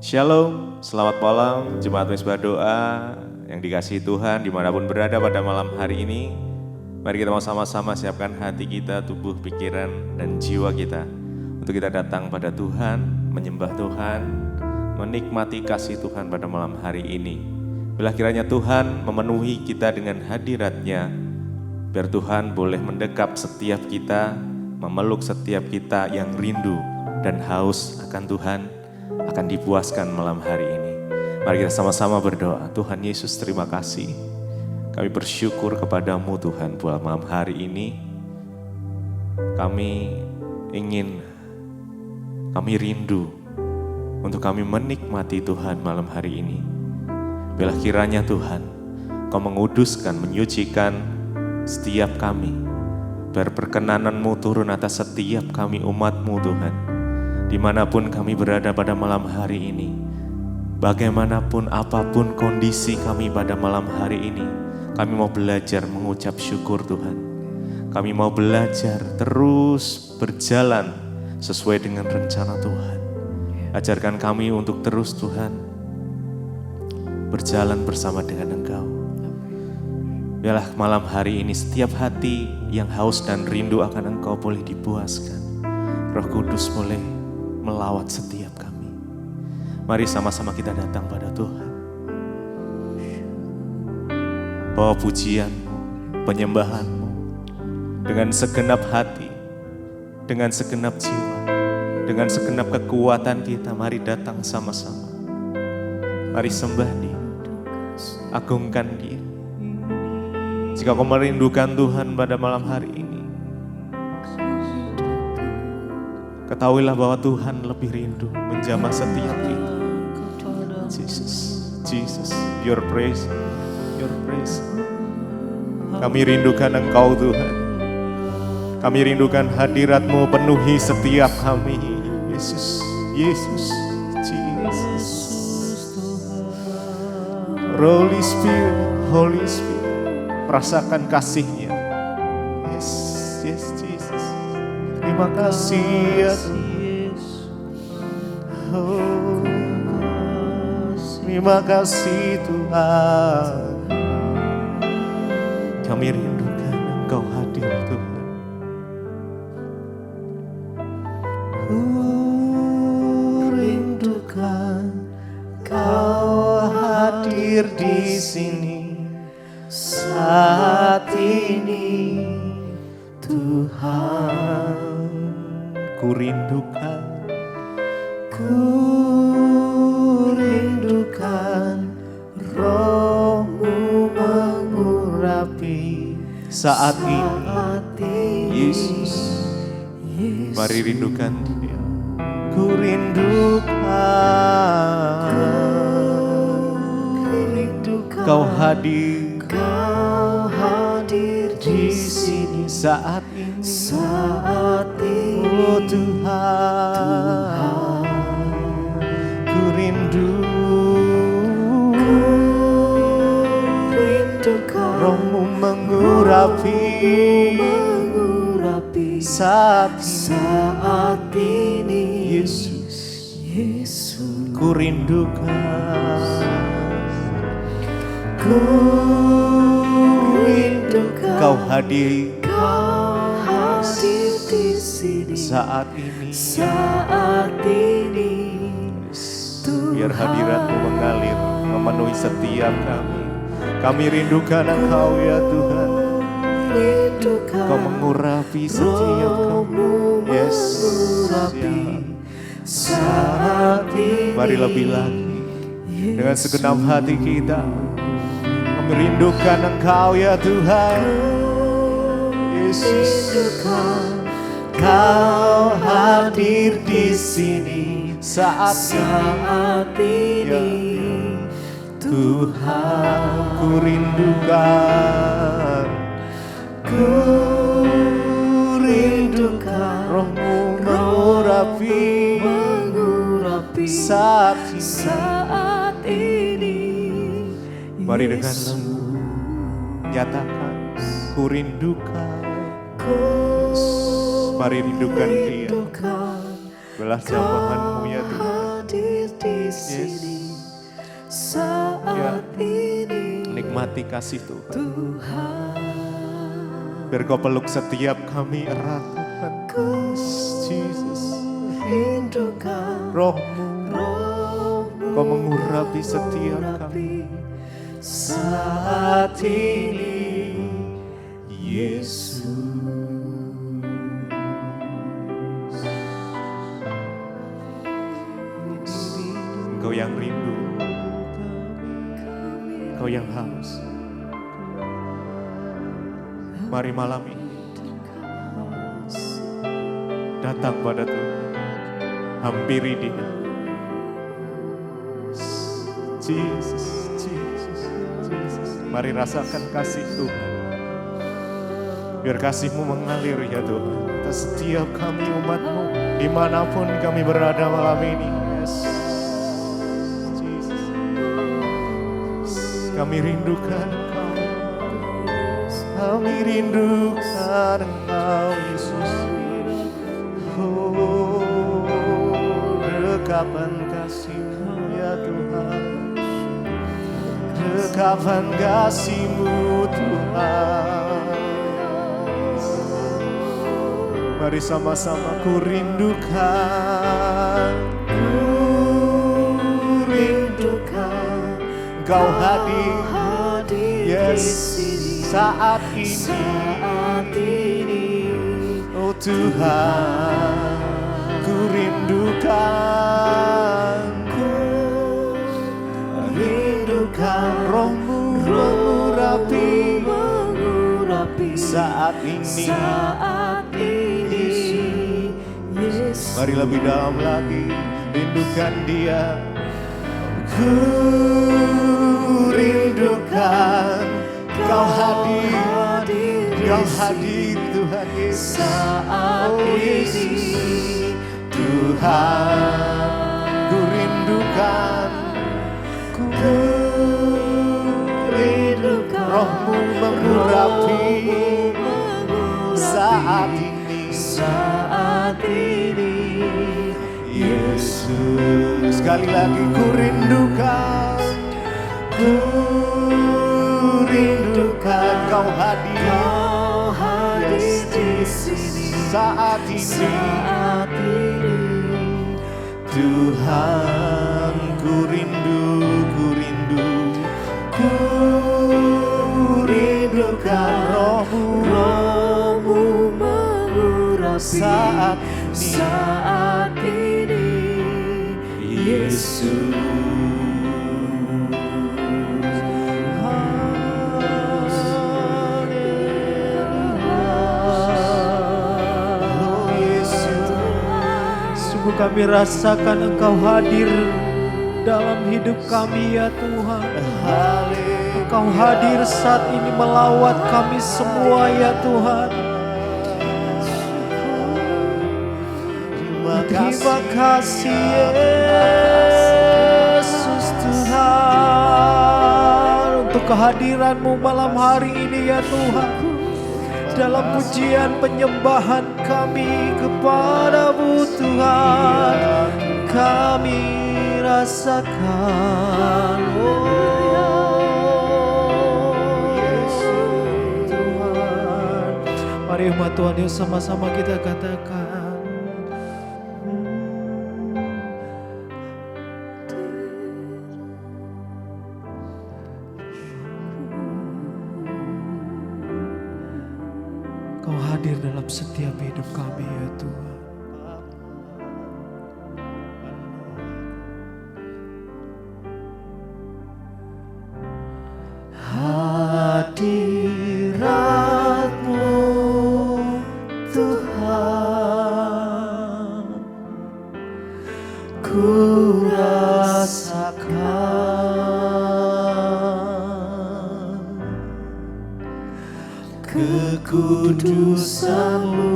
Shalom, selamat malam Jemaat Mezbah Doa yang dikasihi Tuhan dimanapun berada pada malam hari ini. Mari kita mau sama-sama siapkan hati kita, tubuh, pikiran, dan jiwa kita untuk kita datang pada Tuhan, menyembah Tuhan, menikmati kasih Tuhan pada malam hari ini. Bila kiranya Tuhan memenuhi kita dengan hadirat-Nya, biar Tuhan boleh mendekap setiap kita, memeluk setiap kita yang rindu dan haus akan Tuhan, akan dipuaskan malam hari ini. Mari kita sama-sama berdoa. Tuhan Yesus, terima kasih. Kami bersyukur kepadamu Tuhan buat malam hari ini. Kami rindu untuk kami menikmati Tuhan malam hari ini. Bila kiranya Tuhan, Kau menguduskan, menyucikan setiap kami. Biar perkenanan-Mu turun atas setiap kami umat-Mu Tuhan. Dimanapun kami berada pada malam hari ini, bagaimanapun apapun kondisi kami pada malam hari ini, kami mau belajar mengucap syukur Tuhan. Kami mau belajar terus berjalan sesuai dengan rencana Tuhan. Ajarkan kami untuk terus Tuhan berjalan bersama dengan Engkau. Biarlah malam hari ini setiap hati yang haus dan rindu akan Engkau boleh dipuaskan. Roh Kudus boleh melawat setiap kami. Mari sama-sama kita datang pada Tuhan. Bawa pujian-Mu, penyembahan-Mu dengan segenap hati, dengan segenap jiwa, dengan segenap kekuatan kita. Mari datang sama-sama. Mari sembah Dia, agungkan Dia. Jika kau merindukan Tuhan pada malam hari ini, ketahuilah bahwa Tuhan lebih rindu menjamah setiap kita. Jesus, Jesus, your praise, your praise. Kami rindukan Engkau Tuhan. Kami rindukan hadirat-Mu penuhi setiap kami. Yesus, Yesus, Jesus. Holy Spirit, Holy Spirit. Rasakan kasih-Nya. Yes, yes, Jesus. Terima kasih ya Tuhan. Oh, terima kasih Tuhan. Kami rindukan Engkau hadir Tuhan. Rindukan Kau hadir di sini saat ini Tuhan. Ku rindukan Roh-Mu mengurapi saat ini. Yesus, mari rindukan Dia. Ku rindukan Kau hadir di sini saat ini. Oh Tuhan, ku rindukan Roh-Mu mengurapi saat ini. Yesus, ku rindukan Kau hadir di sini saat ini. Biar hadirat-Mu mengalir memenuhi setiap kami. Kami rindukan Engkau ya Tuhan. Kau mengurapi setiap kami. Yes, saat ini. Mari lebih lagi dengan segenap hati kita. Kami rindukan Engkau ya Tuhan. Yesus, Kau hadir di sini saat ini. Ya Tuhan, ku rindukan Roh-Mu mengurapi saat ini. Mari dengan lembut nyatakan, ku rindukan. Mari rindukan Dia. Belah jamahan-Mu ya Tuhan. hadir di sini saat ini. Nikmati kasih Tuhan. Tuhan, Biar Kau peluk setiap kami erat Tuhan. Jesus. rindukan Roh-Mu, Roh-Mu Kau mengurapi setiap kami. saat ini, Yesus. Engkau yang rindu, Engkau yang haus. Mari malam ini datang pada Tuhan, hampiri Dia. Jesus, Jesus, Jesus. Mari rasakan kasih Tuhan. Biar kasih-Mu mengalir ya Tuhan atas setiap kami umat-Mu, dimanapun kami berada malam ini. Yes. Jesus. Kami rindukan Engkau. Kami rindukan Engkau Yesus. Oh, dekapan kasih-Mu ya Tuhan. Dekapan kasih-Mu Tuhan. Mari sama-sama ku rindukan Engkau hadir, yes, saat ini. Oh Tuhan, ku rindukan Roh-Mu mengurapi saat ini. Yesus. Mari lebih dalam lagi, rindukan Dia. Ku rindukan Kau hadir Tuhan Yesus. Oh Yesus, Tuhan, ku rindukan Roh-Mu mengurapi saat ini, Yesus. Sekali lagi ku rindukan Kau hadir di sini saat ini. Tuhan, ku rindukan Roh-Mu mengurapi saat ini, Yesus. Sungguh kami rasakan Engkau hadir dalam hidup kami ya Tuhan. Engkau hadir saat ini melawat kami semua ya Tuhan. Terima kasih Yesus Tuhan untuk kehadiran-Mu malam hari ini ya Tuhan. Dalam pujian penyembahan kami kepada-Mu Tuhan, kami rasakan Yesus Tuhan. Mari umat Tuhan yuk sama-sama kita katakan. Kau hadir dalam setiap hidup kami ya Tuhan. Hadirat-Mu Tuhan, ku rasakan kekudusan-Mu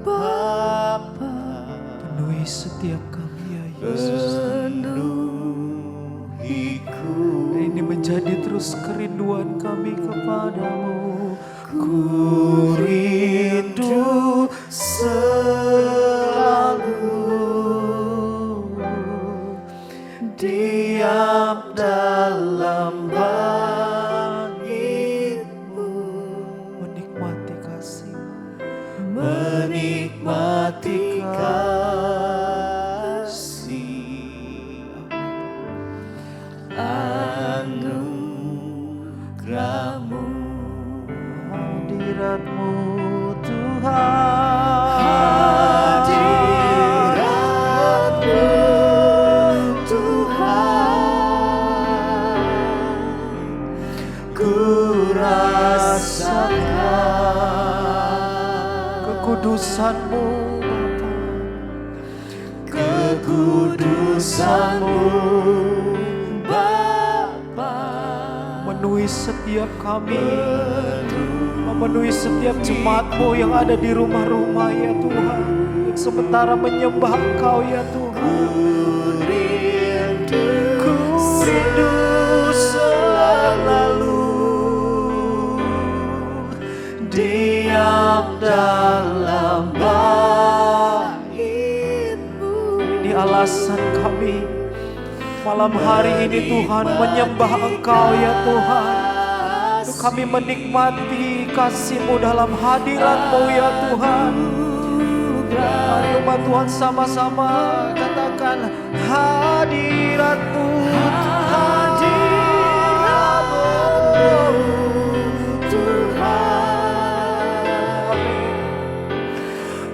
Bapa. Penuhi setiap kami ya Yesus. Ini menjadi terus kerinduan kami kepadamu. Ku rindu selalu dalam bait-Mu, menikmati kasih, menikmati kasih anugerah-Mu, hadirat-Mu Tuhan. hadirat-Mu Tuhan, ku rasakan Kekudusan-Mu Bapa, kekudusan-Mu Bapa, memenuhi setiap kami, memenuhi setiap jemaat-Mu yang ada di rumah-rumah ya Tuhan, yang sementara menyembah Engkau ya Tuhan. Ku rindu selalu diam dalam bait-Mu. Ini alasan kami malam hari ini Tuhan menyembah Engkau ya Tuhan. Untuk kami menikmati kasih-Mu dalam hadirat-Mu ya Tuhan. Mari umat Tuhan sama-sama katakan hadirat-Mu Tuhan,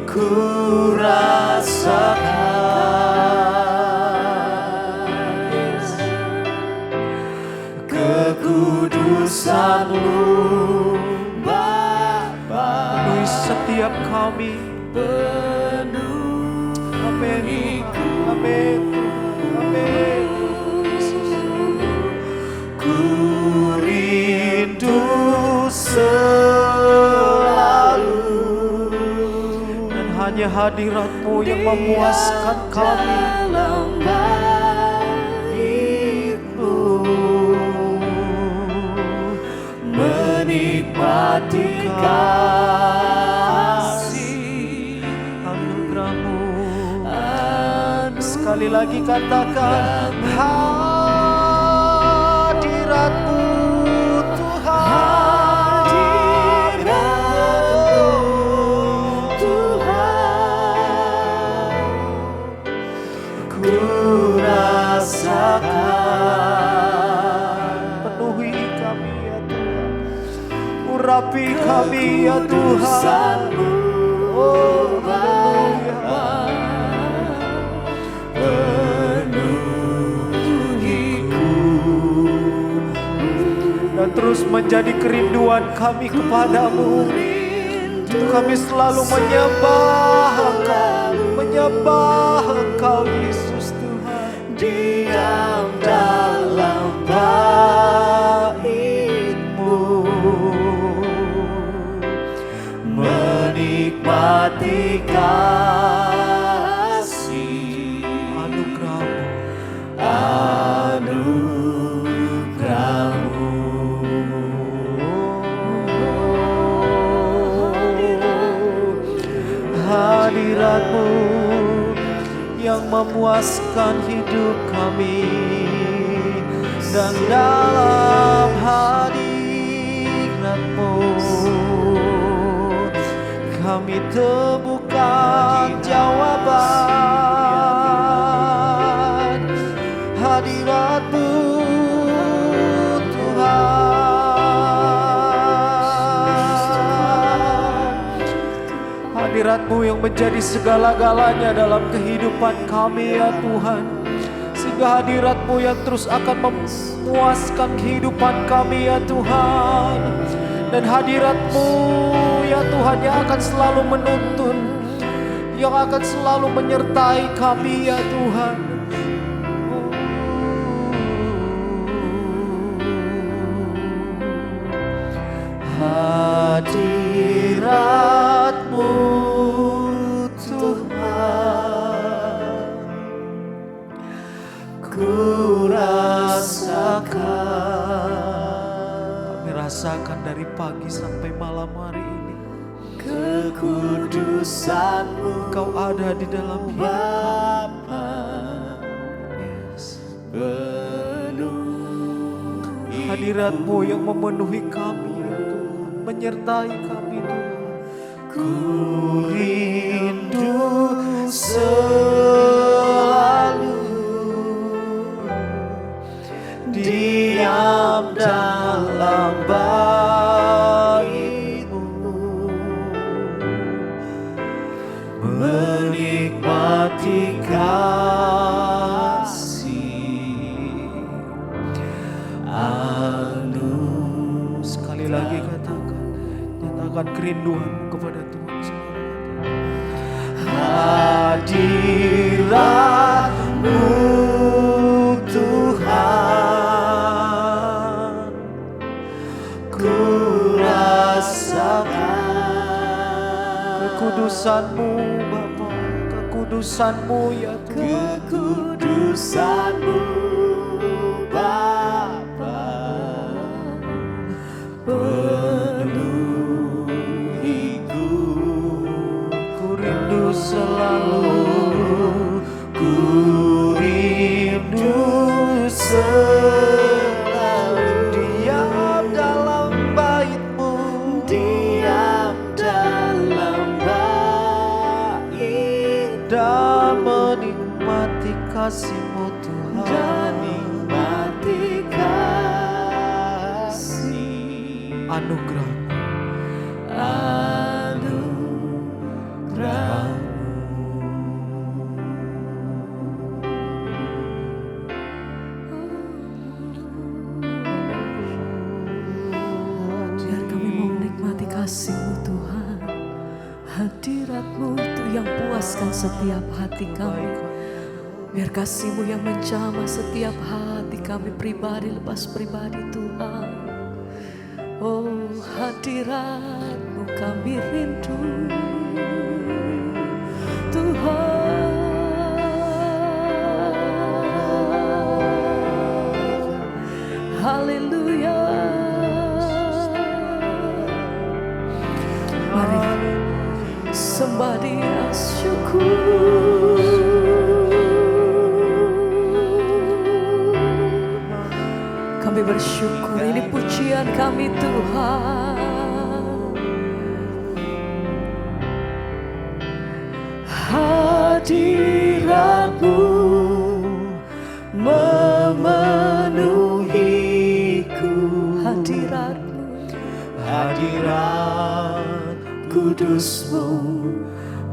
ku rasakan kekudusan-Mu Bapa, memenuhi setiap kami. Amin. Amin. Amin. ku rindu selalu Dan hanya hadirat-Mu yang memuaskan kami. dalam bait-Mu, menikmati kasih Anugerah-Mu. Sekali lagi katakan hadirat-Mu Tuhan. hadirat-Mu Tuhan, ku rasakan Penuhi kami ya Tuhan, urapi kami ya Tuhan. Oh haleluya. Dan terus menjadi kerinduan kami kepadamu. Untuk kami selalu menyembah Engkau Yesus Tuhan. diam dalam bait-Mu, menikmati kasih anugerah-Mu. Hadirat-Mu yang memuaskan hidup kami, dan dalam hadirat-Mu kami temukan jawaban. Hadirat-Mu Tuhan, hadirat-Mu yang menjadi segala-galanya dalam kehidupan kami ya Tuhan. Sehingga hadirat-Mu yang terus akan memuaskan kehidupan kami ya Tuhan. Dan hadirat-Mu ya Tuhan yang akan selalu menuntun, yang akan selalu menyertai kami ya Tuhan. Hadirat-Mu Tuhan, ku rasakan, Kami rasakan dari pagi sampai malam hari ini kekudusan-Mu Engkau ada di dalam hidup kami. Bapa, Yes. penuh Hadirat-Mu yang memenuhi kami ya Tuhan, menyertai kami Tuhan. Ku rindu selalu diam dalam bait-Mu, menikmati kasih anu. Sekali lagi katakan, nyatakan kerinduan kepada Tuhan. Hadirat-Mu Tuhan, ku rasakan Kekudusan-Mu Bapa, kekudusan-Mu ya Tuhan. kekudusan-Mu Bapa, penuhiku. Ku rindu selalu, Ku rindu selalu diam dalam bait-Mu, diam dalam bait dan menikmati kasih-Mu dan Tuhan. nikmati kasih Anugerah anugerah-Mu. Biar kami mau menikmati kasih-Mu Tuhan. Hadirat-Mu itu yang puaskan setiap hati kami. Biar kasih-Mu yang menjamah setiap hati kami pribadi lepas pribadi Tuhan. Oh, hadirat-Mu kami rindu Tuhan. Haleluya. Mari sembah Dia, syukur. Kami bersyukur, ini pujian kami Tuhan. Hadirat-Mu memenuhiku. Hadirat-Mu, Hadirat kudus-Mu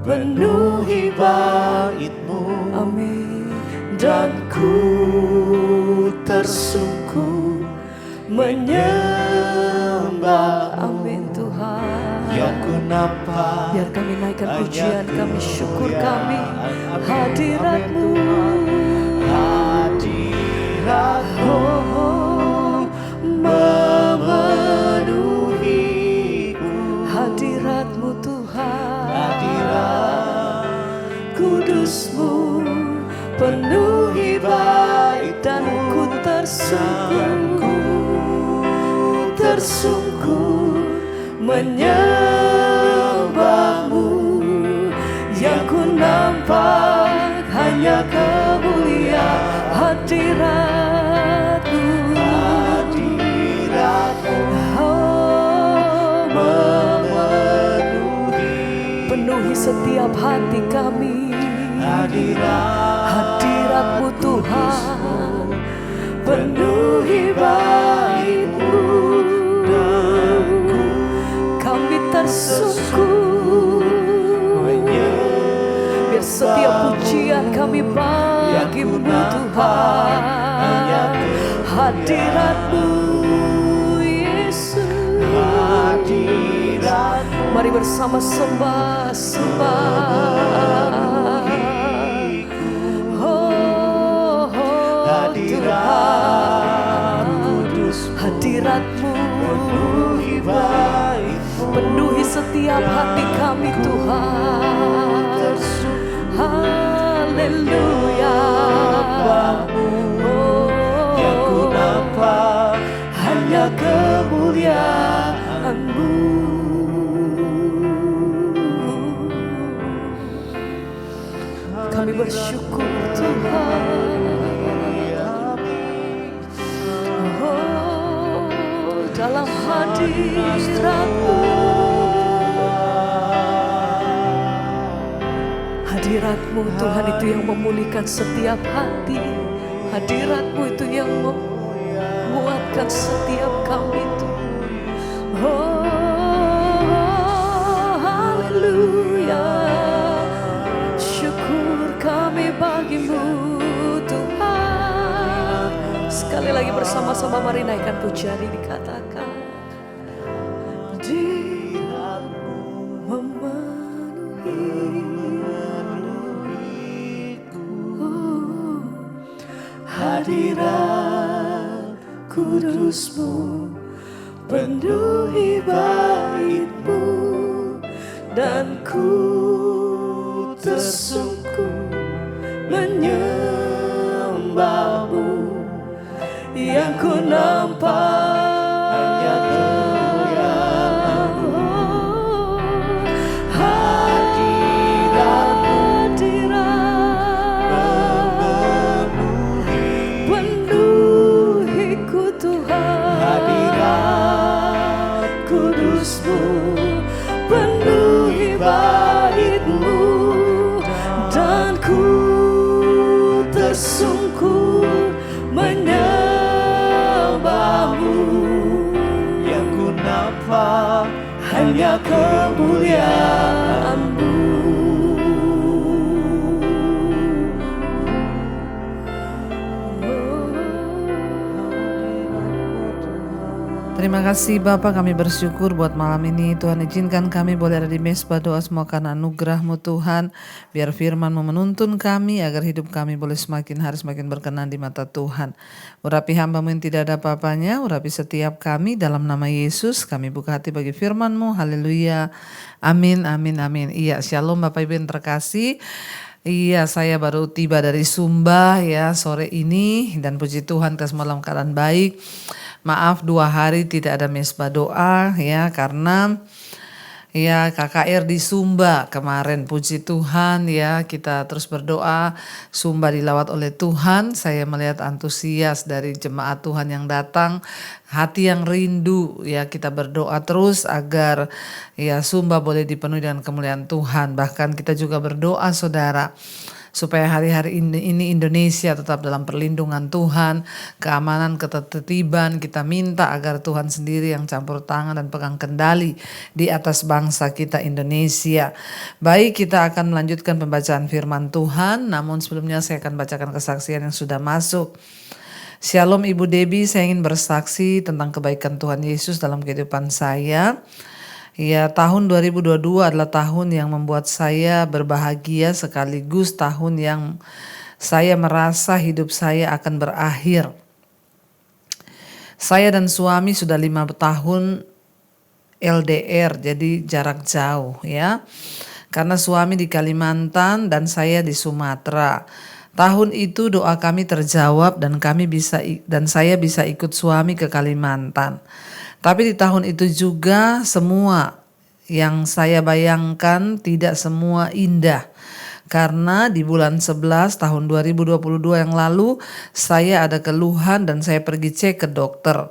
penuhi bait-Mu, amin. dan ku tersungkur menyembah-Mu. Amin Tuhan. Yang ku nampak Biar kami naikkan hanya pujian kami, syukur kami. kemuliaan. Hadirat-Mu, Hadirat-Mu memenuhiku. hadirat-Mu Tuhan. Hadirat kudus-Mu penuhi bait Dan ku tersungkur menyembah-Mu. Yang ku nampak hanya kemuliaan. Hadirat-Mu, Hadirat-Mu oh, memenuhi. penuhi setiap hati kami. Hadirat-Mu Tuhan, penuhi bait-Mu, dan ku kami tersungkur. Biar setiap pujian kami bagi-Mu Tuhan. Hadirat-Mu Yesus. Hadirat-Mu Mari bersama sembah. Oh, Hadirat kudus Hadirat-Mu penuhi bait-Mu, penuhi setiap hati kami Tuhan. Haleluya. Oh, yang ku nampak hanya kemuliaan-Mu. Kami bersyukur Tuhan. Oh, hadiratmu. Hadiratmu Tuhan itu yang memulihkan setiap hati. Hadiratmu itu yang menguatkan setiap kami Tuhan. Haleluya. Syukur kami bagimu Tuhan. Sekali lagi bersama-sama mari naikkan pujian ini, dikatakan hadiratmu memenuhiku. Hadirat kudusmu penuhi baitmu, dan ku tersungkur menyembahmu. Yang ku nampak hanya kemuliaan-Mu. Hadirat-Mu penuhiku Tuhan. Hadirat kudus-Mu penuhi bait-Mu, dan ku tersungkur menyembahmu. Yang ku nampak hanya kemuliaan-Mu. Terima kasih Bapa, kami bersyukur buat malam ini. Tuhan izinkan kami boleh ada di mesbah doa semua karena anugerah-Mu Tuhan. Biar firman-Mu menuntun kami agar hidup kami boleh semakin hari semakin berkenan di mata Tuhan. Urapi hamba-Mu yang tidak ada apa-apanya, urapi setiap kami dalam nama Yesus. Kami buka hati bagi firman-Mu. Haleluya. Amin, amin, amin. Iya, shalom Bapak Ibu yang terkasih. Iya, saya baru tiba dari Sumba ya sore ini, dan puji Tuhan kita semua dalam keadaan baik. Maaf 2 hari tidak ada mesbah doa ya, karena ya KKR di Sumba kemarin. Puji Tuhan ya, kita terus berdoa. Sumba dilawat oleh Tuhan. Saya melihat antusias dari jemaat Tuhan yang datang, hati yang rindu ya, kita berdoa terus agar ya Sumba boleh dipenuhi dengan kemuliaan Tuhan. Bahkan kita juga berdoa saudara, supaya hari-hari ini Indonesia tetap dalam perlindungan Tuhan, keamanan, ketertiban. Kita minta agar Tuhan sendiri yang campur tangan dan pegang kendali di atas bangsa kita Indonesia. Baik, kita akan melanjutkan pembacaan firman Tuhan, namun sebelumnya saya akan bacakan kesaksian yang sudah masuk. Shalom Ibu Debbie, saya ingin bersaksi tentang kebaikan Tuhan Yesus dalam kehidupan saya. Ya, tahun 2022 adalah tahun yang membuat saya berbahagia, sekaligus tahun yang saya merasa hidup saya akan berakhir. Saya dan suami sudah 5 tahun LDR, jadi jarak jauh ya. Karena suami di Kalimantan dan saya di Sumatera. Tahun itu doa kami terjawab dan saya bisa ikut suami ke Kalimantan. Tapi di tahun itu juga semua yang saya bayangkan tidak semua indah. Karena di bulan 11 tahun 2022 yang lalu saya ada keluhan dan saya pergi cek ke dokter.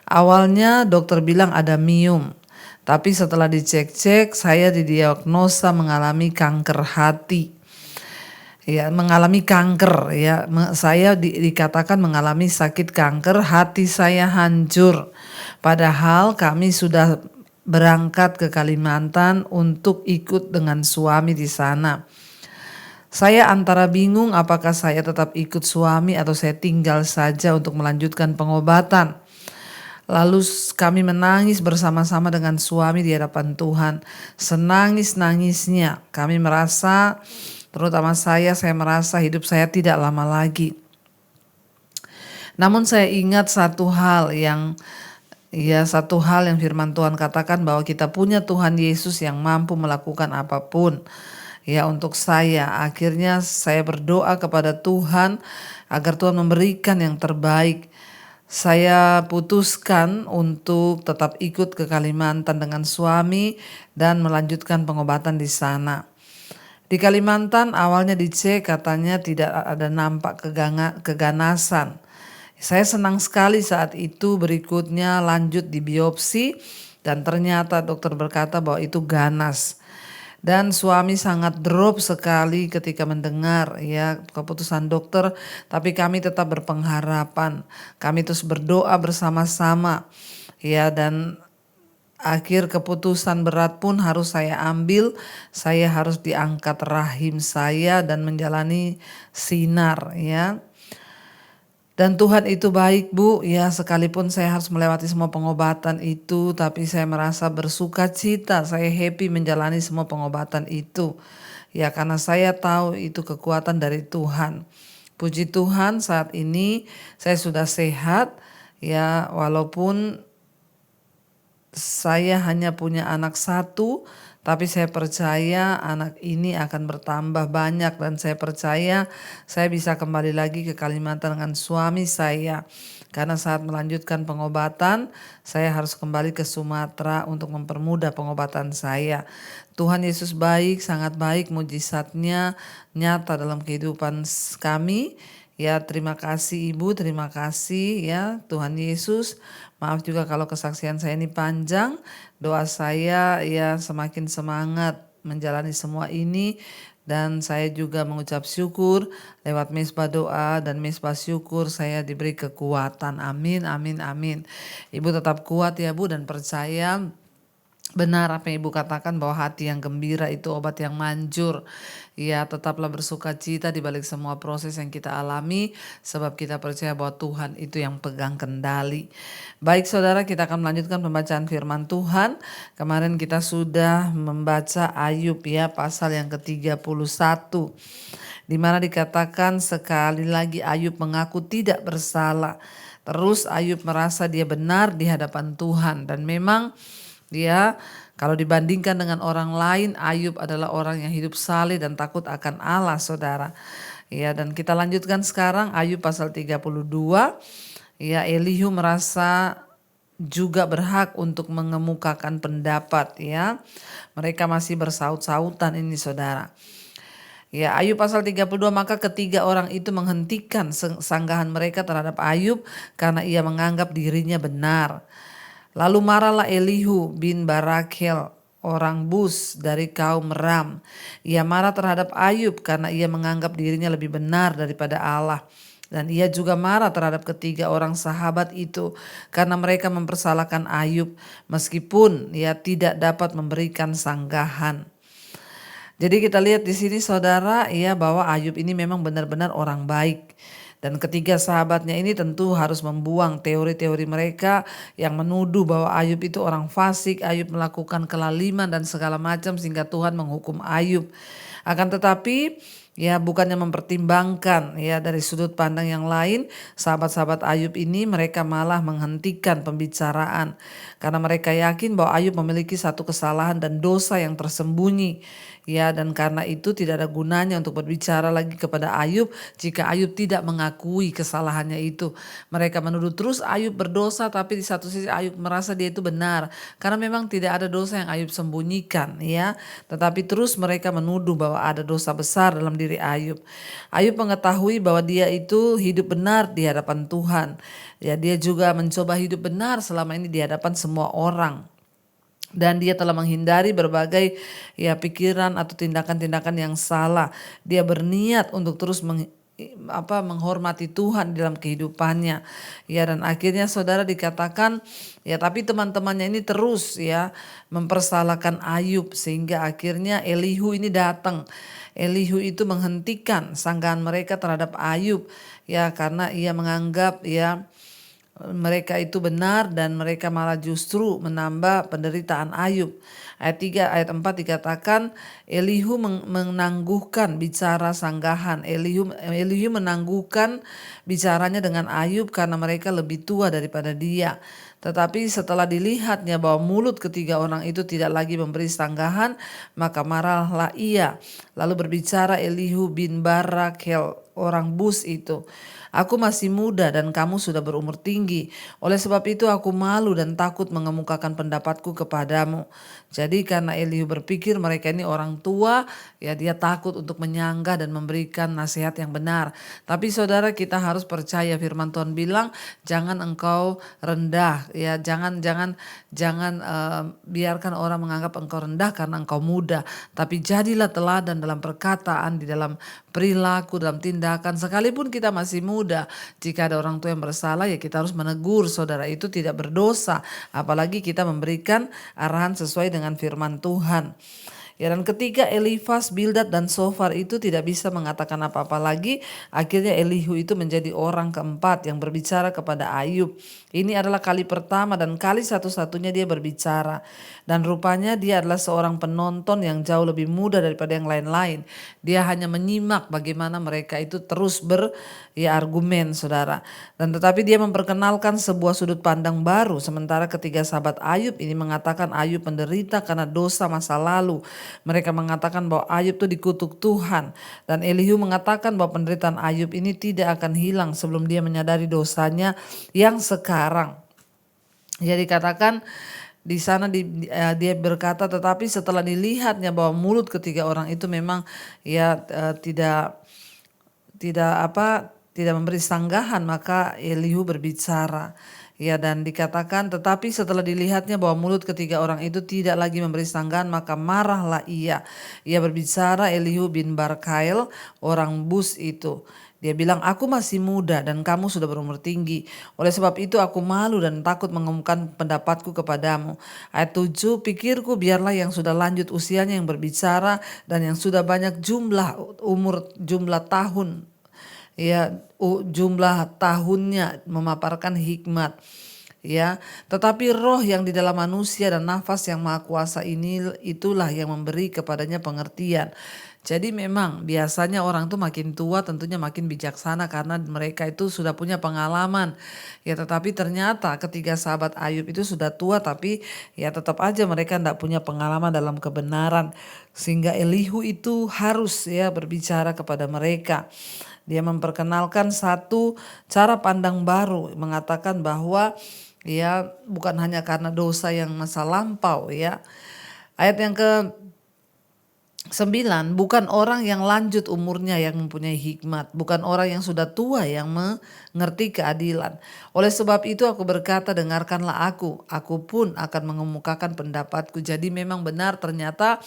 Awalnya dokter bilang ada miom. Tapi setelah dicek-cek saya didiagnosa mengalami kanker hati. Ya, mengalami kanker ya. Saya dikatakan mengalami sakit kanker, hati saya hancur. Padahal kami sudah berangkat ke Kalimantan untuk ikut dengan suami di sana. Saya antara bingung apakah saya tetap ikut suami atau saya tinggal saja untuk melanjutkan pengobatan. Lalu kami menangis bersama-sama dengan suami di hadapan Tuhan. Senangis-nangisnya kami merasa, terutama saya merasa hidup saya tidak lama lagi. Namun saya ingat satu hal yang firman Tuhan katakan, bahwa kita punya Tuhan Yesus yang mampu melakukan apapun. Ya, untuk saya akhirnya saya berdoa kepada Tuhan agar Tuhan memberikan yang terbaik. Saya putuskan untuk tetap ikut ke Kalimantan dengan suami dan melanjutkan pengobatan di sana. Di Kalimantan awalnya dicek katanya tidak ada nampak keganasan. Saya senang sekali saat itu berikutnya lanjut di biopsi dan ternyata dokter berkata bahwa itu ganas. Dan suami sangat drop sekali ketika mendengar ya keputusan dokter, tapi kami tetap berpengharapan. Kami terus berdoa bersama-sama ya, dan akhir keputusan berat pun harus saya ambil. Saya harus diangkat rahim saya dan menjalani sinar ya. Dan Tuhan itu baik Bu, ya sekalipun saya harus melewati semua pengobatan itu, tapi saya merasa bersuka cita, saya happy menjalani semua pengobatan itu. Ya karena saya tahu itu kekuatan dari Tuhan. Puji Tuhan saat ini saya sudah sehat, ya walaupun saya hanya punya anak satu, tapi saya percaya anak ini akan bertambah banyak dan saya percaya saya bisa kembali lagi ke Kalimantan dengan suami saya. Karena saat melanjutkan pengobatan, saya harus kembali ke Sumatera untuk mempermudah pengobatan saya. Tuhan Yesus baik, sangat baik, mujizatnya nyata dalam kehidupan kami. Ya terima kasih Ibu, terima kasih ya Tuhan Yesus. Maaf juga kalau kesaksian saya ini panjang. Doa saya ya semakin semangat menjalani semua ini. Dan saya juga mengucap syukur lewat mesbah doa dan mesbah syukur saya diberi kekuatan. Amin, amin, amin. Ibu tetap kuat ya Bu dan percaya benar apa yang Ibu katakan bahwa hati yang gembira itu obat yang manjur. Ya tetaplah bersuka cita di balik semua proses yang kita alami. Sebab kita percaya bahwa Tuhan itu yang pegang kendali. Baik saudara, kita akan melanjutkan pembacaan firman Tuhan. Kemarin kita sudah membaca Ayub ya pasal yang ke-31. Di mana dikatakan sekali lagi Ayub mengaku tidak bersalah. Terus Ayub merasa dia benar di hadapan Tuhan. Dan memang dia kalau dibandingkan dengan orang lain, Ayub adalah orang yang hidup saleh dan takut akan Allah, saudara. Ya, dan kita lanjutkan sekarang Ayub pasal 32. Ya, Elihu merasa juga berhak untuk mengemukakan pendapat ya. Mereka masih bersaut-sautan ini, saudara. Ya, Ayub pasal 32, maka ketiga orang itu menghentikan sanggahan mereka terhadap Ayub karena ia menganggap dirinya benar. Lalu marahlah Elihu bin Barakhel, orang Bus dari kaum Ram. Ia marah terhadap Ayub karena ia menganggap dirinya lebih benar daripada Allah. Dan ia juga marah terhadap ketiga orang sahabat itu karena mereka mempersalahkan Ayub meskipun ia tidak dapat memberikan sanggahan. Jadi kita lihat di sini saudara ya bahwa Ayub ini memang benar-benar orang baik. Dan ketiga sahabatnya ini tentu harus membuang teori-teori mereka yang menuduh bahwa Ayub itu orang fasik, Ayub melakukan kelaliman dan segala macam sehingga Tuhan menghukum Ayub. Akan tetapi ya bukannya mempertimbangkan ya dari sudut pandang yang lain, sahabat-sahabat Ayub ini mereka malah menghentikan pembicaraan karena mereka yakin bahwa Ayub memiliki satu kesalahan dan dosa yang tersembunyi. Ya, dan karena itu tidak ada gunanya untuk berbicara lagi kepada Ayub jika Ayub tidak mengakui kesalahannya itu. Mereka menuduh terus Ayub berdosa, tapi di satu sisi Ayub merasa dia itu benar karena memang tidak ada dosa yang Ayub sembunyikan ya. Tetapi terus mereka menuduh bahwa ada dosa besar dalam diri Ayub. Ayub mengetahui bahwa dia itu hidup benar di hadapan Tuhan. Ya, dia juga mencoba hidup benar selama ini di hadapan semua orang. Dan dia telah menghindari berbagai ya pikiran atau tindakan-tindakan yang salah. Dia berniat untuk terus menghormati Tuhan dalam kehidupannya. Ya, dan akhirnya saudara dikatakan ya tapi teman-temannya ini terus ya mempersalahkan Ayub sehingga akhirnya Elihu ini datang. Elihu itu menghentikan sanggahan mereka terhadap Ayub ya karena ia menganggap ya mereka itu benar dan mereka malah justru menambah penderitaan Ayub. Ayat 3, ayat 4 dikatakan Elihu menangguhkan bicara sanggahan. Elihu menangguhkan bicaranya dengan Ayub karena mereka lebih tua daripada dia. Tetapi setelah dilihatnya bahwa mulut ketiga orang itu tidak lagi memberi sanggahan, maka marahlah ia. Lalu berbicara Elihu bin Barakel orang Bus itu, "Aku masih muda dan kamu sudah berumur tinggi. Oleh sebab itu aku malu dan takut mengemukakan pendapatku kepadamu." Jadi karena Elihu berpikir mereka ini orang tua, ya dia takut untuk menyanggah dan memberikan nasihat yang benar. Tapi saudara, kita harus percaya firman Tuhan bilang, jangan engkau rendah, ya jangan biarkan orang menganggap engkau rendah karena engkau muda. Tapi jadilah teladan dalam perkataan, di dalam perilaku, dalam tindakan. Sekalipun kita masih muda, jika ada orang tua yang bersalah, ya kita harus menegur, saudara. Itu tidak berdosa, apalagi kita memberikan arahan sesuai dengan firman Tuhan. Ya, dan ketika Elifas, Bildad dan Sofar itu tidak bisa mengatakan apa-apa lagi, akhirnya Elihu itu menjadi orang keempat yang berbicara kepada Ayub. Ini adalah kali pertama dan kali satu-satunya dia berbicara. Dan rupanya dia adalah seorang penonton yang jauh lebih muda daripada yang lain-lain. Dia hanya menyimak bagaimana mereka itu terus argumen, saudara. Dan tetapi dia memperkenalkan sebuah sudut pandang baru. Sementara ketiga sahabat Ayub ini mengatakan Ayub menderita karena dosa masa lalu. Mereka mengatakan bahwa Ayub itu dikutuk Tuhan. Dan Elihu mengatakan bahwa penderitaan Ayub ini tidak akan hilang sebelum dia menyadari dosanya yang sekarang. Jadi dikatakan di sana dia berkata, tetapi setelah dilihatnya bahwa mulut ketiga orang itu memang tidak memberi sanggahan, maka Elihu berbicara. Ya, dan dikatakan tetapi setelah dilihatnya bahwa mulut ketiga orang itu tidak lagi memberi sanggahan, maka marahlah ia. Ia berbicara Elihu bin Barkail orang Bus itu. Dia bilang, "Aku masih muda dan kamu sudah berumur tinggi. Oleh sebab itu aku malu dan takut mengumumkan pendapatku kepadamu." Ayat 7, "Pikirku biarlah yang sudah lanjut usianya yang berbicara dan yang sudah banyak jumlah tahunnya memaparkan hikmat. Ya, tetapi roh yang di dalam manusia dan nafas yang maha kuasa itulah yang memberi kepadanya pengertian." Jadi memang biasanya orang tuh makin tua tentunya makin bijaksana karena mereka itu sudah punya pengalaman. Ya, tetapi ternyata ketiga sahabat Ayub itu sudah tua, tapi ya tetap aja mereka tidak punya pengalaman dalam kebenaran. Sehingga Elihu itu harus berbicara kepada mereka. Dia memperkenalkan satu cara pandang baru, mengatakan bahwa bukan hanya karena dosa yang masa lampau. Ayat yang ke-9, "Bukan orang yang lanjut umurnya yang mempunyai hikmat, bukan orang yang sudah tua yang mengerti keadilan. Oleh sebab itu aku berkata, dengarkanlah aku pun akan mengemukakan pendapatku." Jadi memang benar, ternyata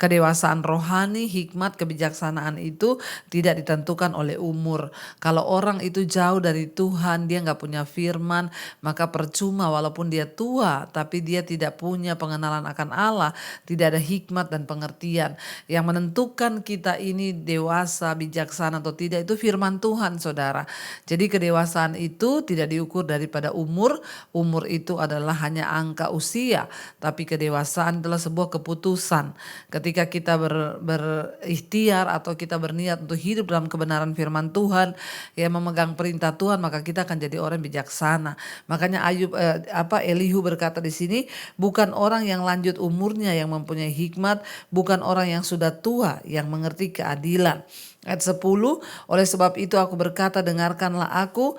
kedewasaan rohani, hikmat, kebijaksanaan itu tidak ditentukan oleh umur. Kalau orang itu jauh dari Tuhan, dia gak punya firman, maka percuma walaupun dia tua, tapi dia tidak punya pengenalan akan Allah, tidak ada hikmat dan pengertian. Yang menentukan kita ini dewasa, bijaksana atau tidak itu firman Tuhan, saudara. Jadi kedewasaan itu tidak diukur daripada umur. Umur itu adalah hanya angka usia, tapi kedewasaan adalah sebuah keputusan. Ketika kita berikhtiar atau kita berniat untuk hidup dalam kebenaran firman Tuhan, memegang perintah Tuhan, maka kita akan jadi orang bijaksana. Makanya Elihu berkata di sini, bukan orang yang lanjut umurnya yang mempunyai hikmat, bukan orang yang sudah tua yang mengerti keadilan. Ayat 10, "Oleh sebab itu aku berkata, dengarkanlah aku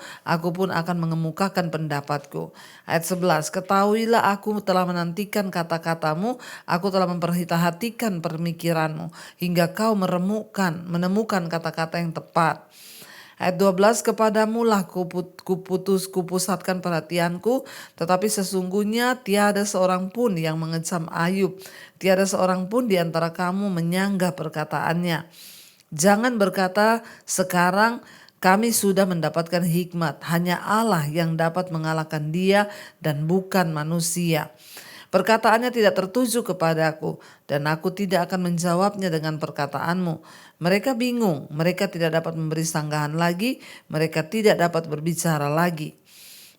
pun akan mengemukakan pendapatku." Ayat 11, "Ketahuilah aku telah menantikan kata-katamu, aku telah memperhatikan pemikiranmu, hingga kau menemukan kata-kata yang tepat." Ayat 12, "Kepadamu lah kupusatkan perhatianku, tetapi sesungguhnya tiada seorang pun yang mengecam Ayub, tiada seorang pun di antara kamu menyanggah perkataannya. Jangan berkata sekarang kami sudah mendapatkan hikmat, hanya Allah yang dapat mengalahkan dia dan bukan manusia. Perkataannya tidak tertuju kepadaku dan aku tidak akan menjawabnya dengan perkataanmu. Mereka bingung, mereka tidak dapat memberi sanggahan lagi, mereka tidak dapat berbicara lagi.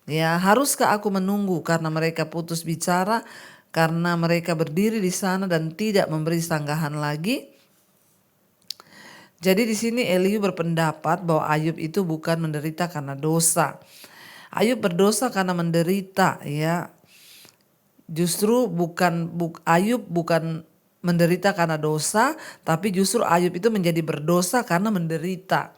Ya, haruskah aku menunggu karena mereka putus bicara, karena mereka berdiri di sana dan tidak memberi sanggahan lagi?" Jadi di sini Elihu berpendapat bahwa Ayub itu bukan menderita karena dosa. Ayub berdosa karena menderita, ya. Justru Ayub bukan menderita karena dosa, tapi justru Ayub itu menjadi berdosa karena menderita.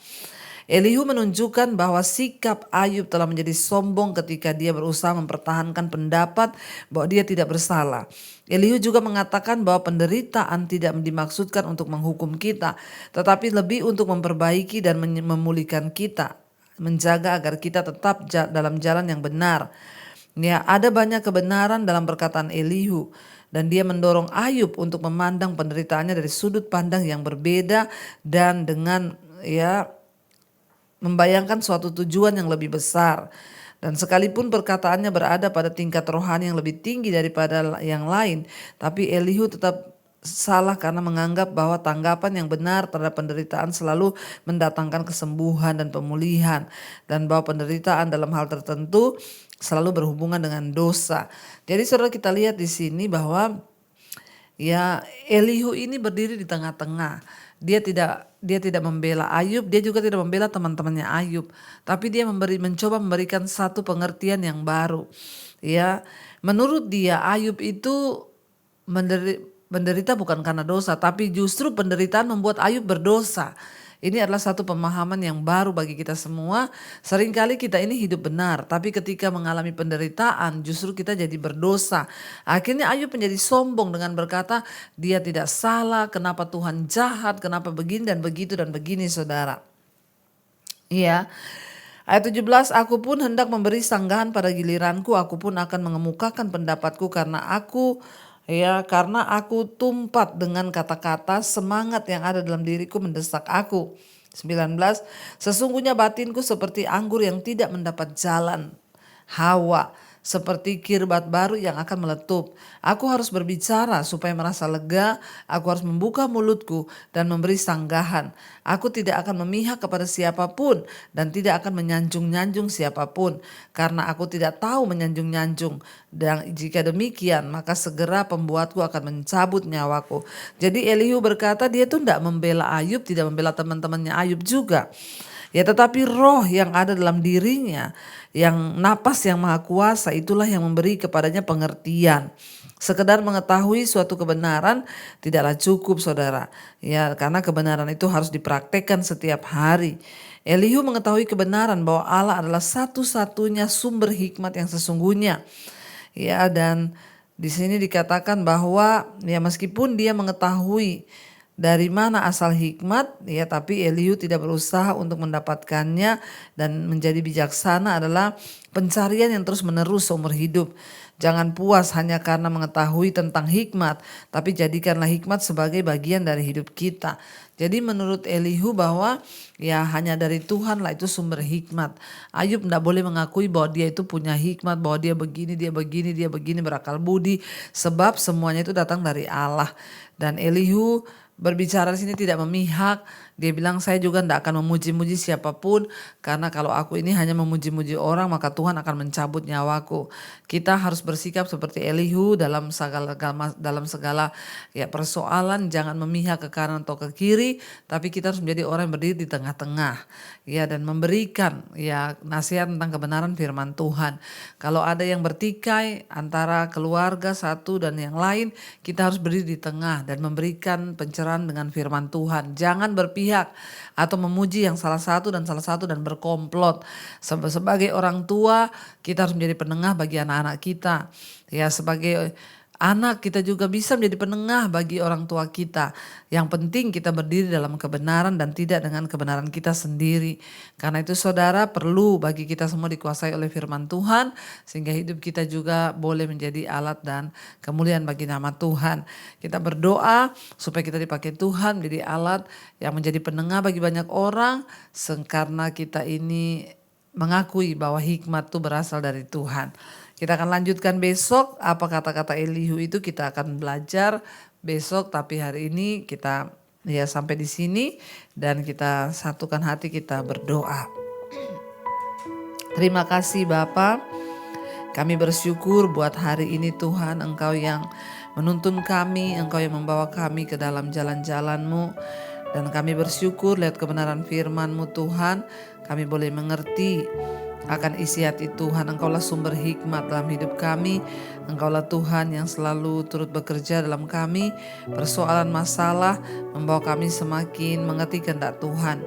Elihu menunjukkan bahwa sikap Ayub telah menjadi sombong ketika dia berusaha mempertahankan pendapat bahwa dia tidak bersalah. Elihu juga mengatakan bahwa penderitaan tidak dimaksudkan untuk menghukum kita, tetapi lebih untuk memperbaiki dan memulihkan kita, menjaga agar kita tetap dalam jalan yang benar. Ya, ada banyak kebenaran dalam perkataan Elihu, dan dia mendorong Ayub untuk memandang penderitaannya dari sudut pandang yang berbeda dan dengan membayangkan suatu tujuan yang lebih besar. Dan sekalipun perkataannya berada pada tingkat rohani yang lebih tinggi daripada yang lain, tapi Elihu tetap salah karena menganggap bahwa tanggapan yang benar terhadap penderitaan selalu mendatangkan kesembuhan dan pemulihan, dan bahwa penderitaan dalam hal tertentu selalu berhubungan dengan dosa. Jadi saudara, kita lihat di sini bahwa Elihu ini berdiri di tengah-tengah. Dia tidak membela Ayub, dia juga tidak membela teman-temannya Ayub, tapi dia mencoba memberikan satu pengertian yang baru. Ya, menurut dia Ayub itu menderita bukan karena dosa, tapi justru penderitaan membuat Ayub berdosa. Ini adalah satu pemahaman yang baru bagi kita semua. Seringkali kita ini hidup benar, tapi ketika mengalami penderitaan justru kita jadi berdosa. Akhirnya Ayub menjadi sombong dengan berkata dia tidak salah, kenapa Tuhan jahat, kenapa begini dan begitu dan begini, saudara. Iya. Ayat 17, aku pun hendak memberi sanggahan pada giliranku, aku pun akan mengemukakan pendapatku karena aku tumpat dengan kata-kata, semangat yang ada dalam diriku mendesak aku. 19, sesungguhnya batinku seperti anggur yang tidak mendapat jalan, hawa seperti kirbat baru yang akan meletup. Aku harus berbicara supaya merasa lega, aku harus membuka mulutku dan memberi sanggahan. Aku tidak akan memihak kepada siapapun dan tidak akan menyanjung-nyanjung siapapun, karena aku tidak tahu menyanjung-nyanjung. Dan jika demikian, maka segera pembuatku akan mencabut nyawaku. Jadi Elihu berkata dia tuh tidak membela Ayub, tidak membela teman-temannya Ayub juga. Ya, tetapi roh yang ada dalam dirinya, yang napas yang maha kuasa, itulah yang memberi kepadanya pengertian. Sekedar mengetahui suatu kebenaran tidaklah cukup, saudara. Ya, karena kebenaran itu harus dipraktekkan setiap hari. Elihu mengetahui kebenaran bahwa Allah adalah satu-satunya sumber hikmat yang sesungguhnya. Ya, dan di sini dikatakan bahwa ya meskipun dia mengetahui dari mana asal hikmat, ya, tapi Elihu tidak berusaha untuk mendapatkannya, dan menjadi bijaksana adalah pencarian yang terus menerus seumur hidup. Jangan puas hanya karena mengetahui tentang hikmat, tapi jadikanlah hikmat sebagai bagian dari hidup kita. Jadi menurut Elihu bahwa ya hanya dari Tuhanlah itu sumber hikmat. Ayub tidak boleh mengakui bahwa dia itu punya hikmat, bahwa dia begini berakal budi, sebab semuanya itu datang dari Allah. Dan Elihu berbicara di sini tidak memihak. Dia bilang saya juga tidak akan memuji-muji siapapun, karena kalau aku ini hanya memuji-muji orang maka Tuhan akan mencabut nyawaku. Kita harus bersikap seperti Elihu dalam segala ya persoalan, jangan memihak ke kanan atau ke kiri, tapi kita harus menjadi orang yang berdiri di tengah-tengah, ya, dan memberikan ya nasihat tentang kebenaran firman Tuhan. Kalau ada yang bertikai antara keluarga satu dan yang lain, kita harus berdiri di tengah dan memberikan pencerahan dengan firman Tuhan. Jangan berpihak atau memuji yang salah satu dan berkomplot. Sebagai orang tua, kita harus menjadi penengah bagi anak-anak kita. Ya, sebagai anak kita juga bisa menjadi penengah bagi orang tua kita. Yang penting kita berdiri dalam kebenaran dan tidak dengan kebenaran kita sendiri. Karena itu saudara, perlu bagi kita semua dikuasai oleh firman Tuhan, sehingga hidup kita juga boleh menjadi alat dan kemuliaan bagi nama Tuhan. Kita berdoa supaya kita dipakai Tuhan menjadi alat yang menjadi penengah bagi banyak orang, karena kita ini mengakui bahwa hikmat itu berasal dari Tuhan. Kita akan lanjutkan besok apa kata-kata Elihu itu, kita akan belajar besok, tapi hari ini kita ya sampai di sini dan kita satukan hati, kita berdoa. Terima kasih Bapa, kami bersyukur buat hari ini Tuhan, Engkau yang menuntun kami, Engkau yang membawa kami ke dalam jalan-jalan-Mu, dan kami bersyukur lihat kebenaran firman-Mu Tuhan, kami boleh mengerti akan isi hati Tuhan. Engkaulah sumber hikmat dalam hidup kami. Engkaulah Tuhan yang selalu turut bekerja dalam kami. Persoalan masalah membawa kami semakin mengerti kehendak Tuhan.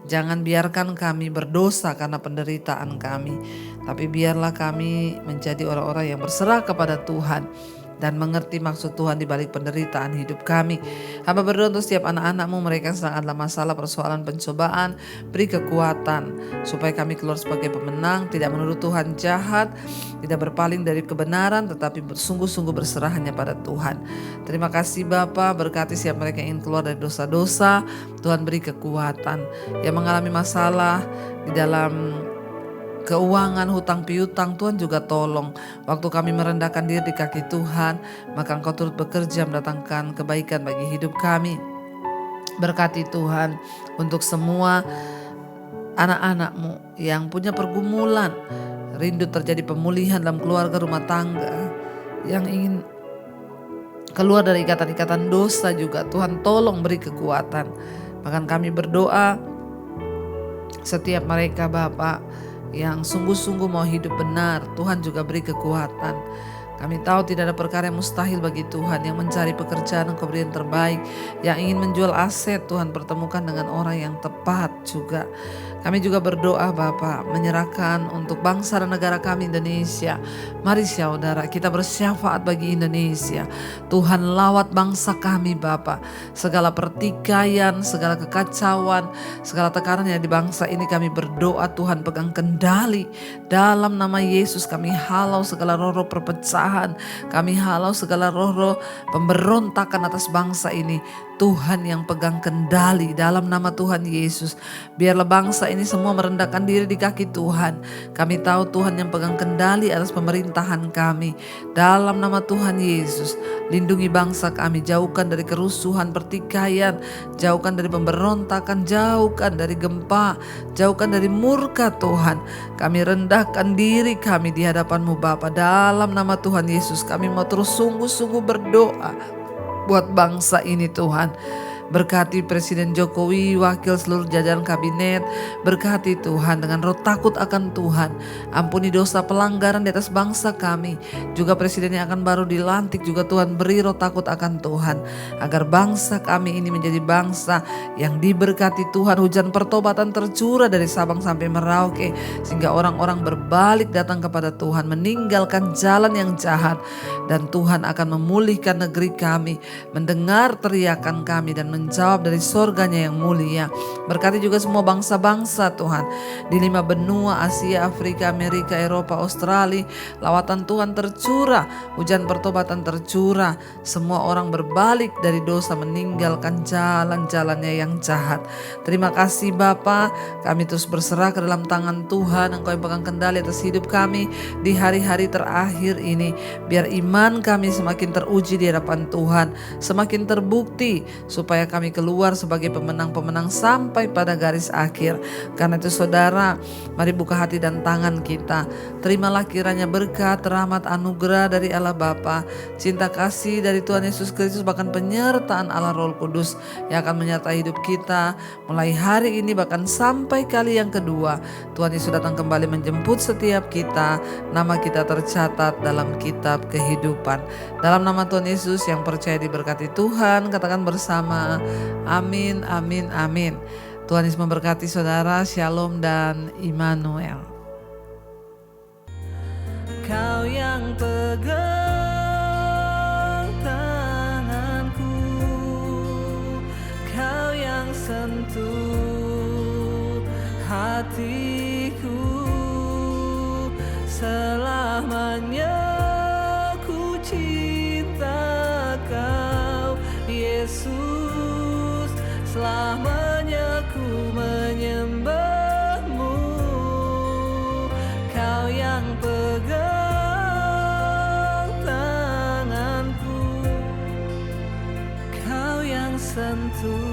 Jangan biarkan kami berdosa karena penderitaan kami, tapi biarlah kami menjadi orang-orang yang berserah kepada Tuhan dan mengerti maksud Tuhan di balik penderitaan hidup kami. Hamba berdoa untuk setiap anak-anak-Mu, mereka yang sedang adalah masalah, persoalan, pencobaan. Beri kekuatan supaya kami keluar sebagai pemenang, tidak menuduh Tuhan jahat, tidak berpaling dari kebenaran, tetapi sungguh-sungguh berserah hanya pada Tuhan. Terima kasih Bapa, berkati setiap mereka yang ingin keluar dari dosa-dosa. Tuhan beri kekuatan. Yang mengalami masalah di dalam keuangan, hutang piutang, Tuhan juga tolong. Waktu kami merendahkan diri di kaki Tuhan, maka Engkau turut bekerja mendatangkan kebaikan bagi hidup kami. Berkati Tuhan untuk semua anak-anak-Mu yang punya pergumulan, rindu terjadi pemulihan dalam keluarga, rumah tangga, yang ingin keluar dari ikatan-ikatan dosa juga. Tuhan tolong beri kekuatan. Bahkan kami berdoa setiap mereka Bapa yang sungguh-sungguh mau hidup benar, Tuhan juga beri kekuatan. Kami tahu tidak ada perkara yang mustahil bagi Tuhan. Yang mencari pekerjaan Engkau beri yang terbaik. Yang ingin menjual aset, Tuhan pertemukan dengan orang yang tepat juga. Kami juga berdoa Bapa, menyerahkan untuk bangsa dan negara kami Indonesia. Mari saudara, kita bersyafaat bagi Indonesia. Tuhan lawat bangsa kami Bapa. Segala pertikaian, segala kekacauan, segala tekanan yang di bangsa ini kami berdoa Tuhan pegang kendali. Dalam nama Yesus kami halau segala roh-roh perpecahan. Kami halau segala roh-roh pemberontakan atas bangsa ini. Tuhan yang pegang kendali dalam nama Tuhan Yesus. Biarlah bangsa ini semua merendahkan diri di kaki Tuhan. Kami tahu Tuhan yang pegang kendali atas pemerintahan kami. Dalam nama Tuhan Yesus, lindungi bangsa kami. Jauhkan dari kerusuhan, pertikaian. Jauhkan dari pemberontakan. Jauhkan dari gempa. Jauhkan dari murka Tuhan. Kami rendahkan diri kami di hadapan-Mu Bapa. Dalam nama Tuhan Yesus kami mau terus sungguh-sungguh berdoa buat bangsa ini Tuhan. Berkati Presiden Jokowi, wakil seluruh jajaran kabinet. Berkati Tuhan dengan roh takut akan Tuhan. Ampuni dosa pelanggaran di atas bangsa kami. Juga Presiden yang akan baru dilantik juga Tuhan beri roh takut akan Tuhan. Agar bangsa kami ini menjadi bangsa yang diberkati Tuhan. Hujan pertobatan tercurah dari Sabang sampai Merauke. Sehingga orang-orang berbalik datang kepada Tuhan. Meninggalkan jalan yang jahat. Dan Tuhan akan memulihkan negeri kami. Mendengar teriakan kami dan menjawab dari sorganya yang mulia. Berkati juga semua bangsa-bangsa Tuhan. Di 5 benua, Asia, Afrika, Amerika, Eropa, Australia. Lawatan Tuhan tercurah. Hujan pertobatan tercurah. Semua orang berbalik dari dosa, meninggalkan jalan-jalannya yang jahat. Terima kasih Bapa. Kami terus berserah ke dalam tangan Tuhan. Engkau yang pegang kendali atas hidup kami di hari-hari terakhir ini. Biar iman kami semakin teruji di hadapan Tuhan. Semakin terbukti supaya kami keluar sebagai pemenang-pemenang sampai pada garis akhir. Karena itu saudara, mari buka hati dan tangan kita. Terimalah kiranya berkat, rahmat, anugerah dari Allah Bapa, cinta kasih dari Tuhan Yesus Kristus, bahkan penyertaan Allah Roh Kudus yang akan menyertai hidup kita mulai hari ini bahkan sampai kali yang kedua. Tuhan Yesus datang kembali menjemput setiap kita. Nama kita tercatat dalam kitab kehidupan. Dalam nama Tuhan Yesus yang percaya diberkati Tuhan, katakan bersama, amin, amin, amin. Tuhan Yesus memberkati saudara. Shalom dan Immanuel. Kau yang pegang tanganku, Kau yang sentuh hatiku, selamanya ku cinta Kau Yesus, selamanya ku menyembah-Mu. Kau yang pegang tanganku, Kau yang sentuh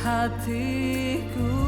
hatiku.